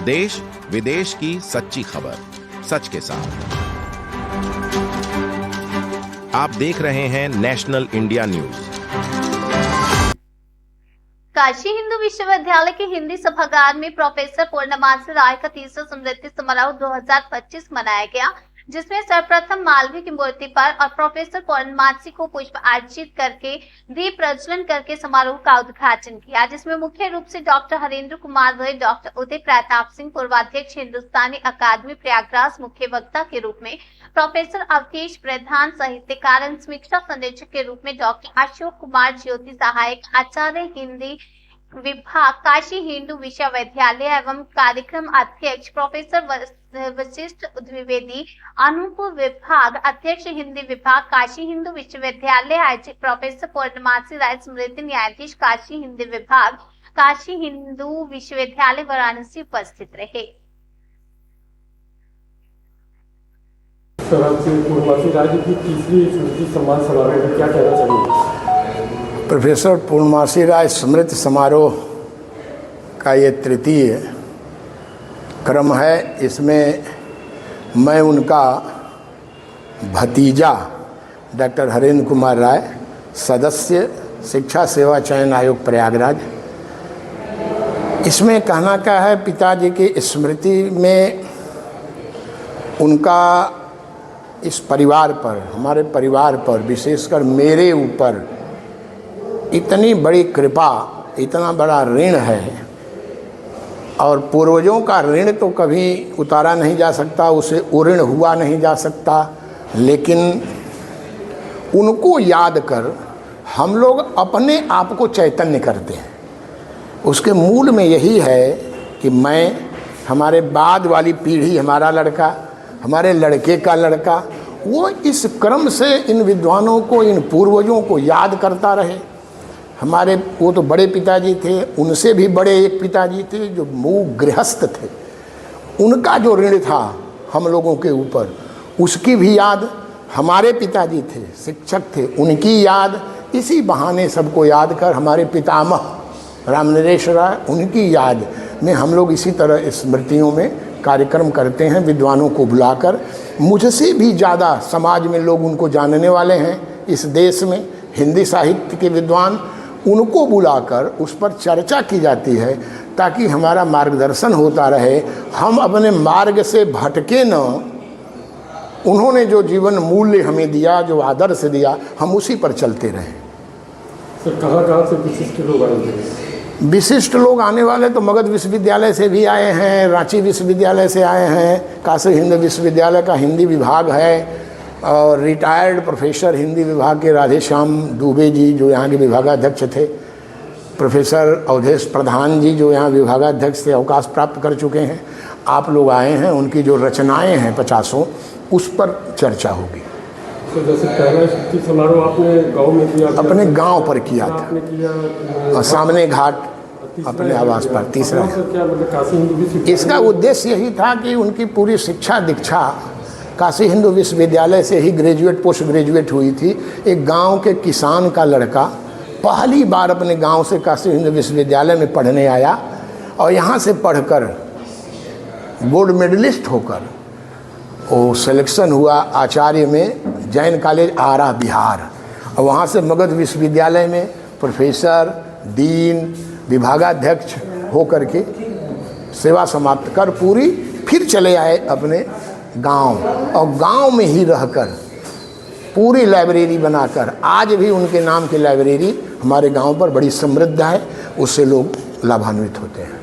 देश विदेश की सच्ची खबर सच के साथ। आप देख रहे हैं national India news. Kashi Hindu विश्वविद्यालय के हिंदी सभागार में प्रोफेसर पूर्णमासी राय का 300 स्मृति समारोह 2025 मनाया गया, जिसमें सर्वप्रथम मालवीय की मूर्ति पर और प्रोफेसर पूर्णमासी को पुष्प अर्चित करके दीप प्रज्वलन करके समारोह का उद्घाटन किया, जिसमें मुख्य रूप से डॉक्टर हरेंद्र कुमार रॉय, डॉक्टर उदय प्रताप सिंह, पूर्वाध्यक्ष हिंदुस्तानी अकादमी प्रयागराज मुख्य वक्ता के रूप में, प्रोफेसर अवधेश प्रधान साहित्यकार समीक्षा संयोजक के रूप में डॉक्टर अशोक कुमार ज्योति, सहायक आचार्य हिंदी विभाग काशी हिंदू विश्वविद्यालय एवं कार्यक्रम अध्यक्ष प्रोफेसर वशिष्ठ द्विवेदी, अनुपूर विभाग अध्यक्ष हिंदी विभाग काशी हिंदू विश्वविद्यालय आयोजित प्रोफेसर पूर्णमासी राय स्मृति न्यायाधीश काशी हिंदी विभाग काशी हिंदू विश्वविद्यालय वाराणसी उपस्थित रहे। पूर्णमासी राय की तीसरी स्मृति सम्मान समारोह में क्या कहना चाहिए? प्रोफेसर पूर्णमासी राय स्मृति समारोह का ये तृतीय क्रम है। इसमें मैं उनका भतीजा डॉक्टर हरेंद्र कुमार राय, सदस्य शिक्षा सेवा चयन आयोग प्रयागराज, इसमें कहना क्या है, पिताजी की स्मृति में उनका इस परिवार पर, हमारे परिवार पर, विशेषकर मेरे ऊपर इतनी बड़ी कृपा, इतना बड़ा ऋण है, और पूर्वजों का ऋण तो कभी उतारा नहीं जा सकता, उसे उऋण हुआ नहीं जा सकता, लेकिन उनको याद कर हम लोग अपने आप को चैतन्य करते हैं। उसके मूल में यही है कि मैं, हमारे बाद वाली पीढ़ी, हमारा लड़का, हमारे लड़के का लड़का, वो इस क्रम से इन विद्वानों को, इन पूर्वजों को याद करता रहे। हमारे वो तो बड़े पिताजी थे, उनसे भी बड़े एक पिताजी थे जो मूक गृहस्थ थे, उनका जो ऋण था हम लोगों के ऊपर, उसकी भी याद, हमारे पिताजी थे शिक्षक थे, उनकी याद, इसी बहाने सबको याद कर हमारे पितामह रामनरेश राय, उनकी याद में हम लोग इसी तरह स्मृतियों में कार्यक्रम करते हैं, विद्वानों को बुलाकर। मुझसे भी ज़्यादा समाज में लोग उनको जानने वाले हैं इस देश में, हिंदी साहित्य के विद्वान, उनको बुलाकर उस पर चर्चा की जाती है ताकि हमारा मार्गदर्शन होता रहे, हम अपने मार्ग से भटके न। उन्होंने जो जीवन मूल्य हमें दिया, जो आदर्श दिया, हम उसी पर चलते रहें। सर, कहाँ से विशिष्ट लोग आए थे? विशिष्ट लोग आने वाले तो मगध विश्वविद्यालय से भी आए हैं, रांची विश्वविद्यालय से आए हैं, काशी हिंदू विश्वविद्यालय का हिंदी विभाग है, और रिटायर्ड प्रोफेसर हिंदी विभाग के राधेश्याम दुबे जी जो यहाँ के विभागाध्यक्ष थे, प्रोफेसर अवधेश प्रधान जी जो यहाँ विभागाध्यक्ष थे, अवकाश प्राप्त कर चुके हैं, आप लोग आए हैं। उनकी जो रचनाएं हैं 50, उस पर चर्चा होगी। तो जैसे पहला स्मृति समारोह आपने गांव में किया? अपने गांव पर किया था, और सामने घाट अपने आवास पर। तीसरा क्या मतलब काशी हिंदू विश्वविद्यालय, इसका उद्देश्य यही था कि उनकी पूरी शिक्षा दीक्षा काशी हिंदू विश्वविद्यालय से ही ग्रेजुएट पोस्ट ग्रेजुएट हुई थी। एक गांव के किसान का लड़का पहली बार अपने गांव से काशी हिंदू विश्वविद्यालय में पढ़ने आया, और यहाँ से पढ़कर गोल्ड मेडलिस्ट होकर वो सिलेक्शन हुआ आचार्य में, जैन कॉलेज आरा बिहार, और वहाँ से मगध विश्वविद्यालय में प्रोफेसर, डीन, विभागाध्यक्ष होकर के सेवा समाप्त कर पूरी फिर चले आए अपने गांव, और गांव में ही रहकर पूरी लाइब्रेरी बनाकर आज भी उनके नाम की लाइब्रेरी हमारे गांव पर बड़ी समृद्ध है, उससे लोग लाभान्वित होते हैं।